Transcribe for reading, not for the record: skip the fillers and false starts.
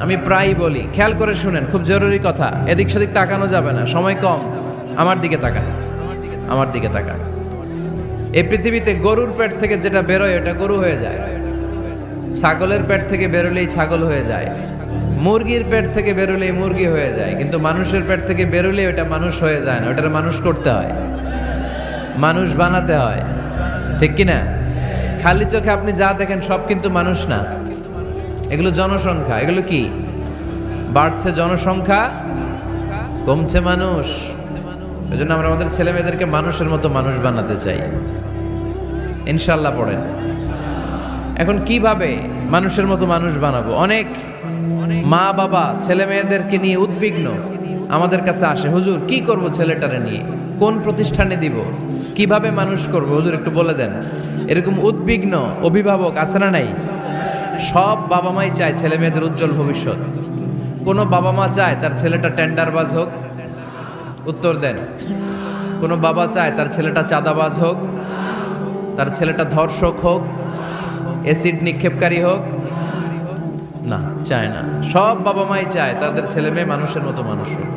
আমি প্রায়ই বলি, খেয়াল করে শুনেন, খুব জরুরি কথা, এদিক সেদিক তাকানো যাবে না, সময় কম। আমার দিকে তাকান, আমার দিকে তাকান। এই পৃথিবীতে গরুর পেট থেকে যেটা বেরোয় এটা গরু হয়ে যায়, ছাগলের পেট থেকে বেরোলেই ছাগল হয়ে যায়, মুরগির পেট থেকে বেরোলেই মুরগি হয়ে যায়, কিন্তু মানুষের পেট থেকে বেরোলে ওটা মানুষ হয়ে যায় না, ওটার মানুষ করতে হয়, মানুষ বানাতে হয়, ঠিক কিনা? খালি চোখে আপনি যা দেখেন সব কিন্তু মানুষ না, এগুলো জনসংখ্যা। এগুলো কি? বাড়ছে জনসংখ্যা, কমছে মানুষ। এই জন্য আমরা আমাদের ছেলে মেয়েদেরকে মানুষের মতো মানুষ বানাতে চাই, ইনশাল্লাহ। পড়েন। এখন কিভাবে মানুষের মতো মানুষ বানাবো? অনেক মা বাবা ছেলে মেয়েদেরকে নিয়ে উদ্বিগ্ন, আমাদের কাছে আসে, হুজুর কি করব ছেলেটারে নিয়ে, কোন প্রতিষ্ঠানে দিব, কিভাবে মানুষ করব হুজুর একটু বলে দেন। এরকম উদ্বিগ্ন অভিভাবক আছে না নাই? সব বাবা মাই চায় ছেলে মেয়েদের উজ্জ্বল ভবিষ্যৎ। কোন বাবা মা চায় তার ছেলেটা টেন্ডারবাজ হোক? উত্তর দেন। কোন বাবা চায় তার ছেলেটা চাঁদাবাজ হোক, তার ছেলেটা ধর্ষক হোক, অ্যাসিড নিক্ষেপকারী হোক? না, চায় না। সব বাবা মাই চায় তাদের ছেলে মেয়ে মানুষের মতো মানুষ হোক।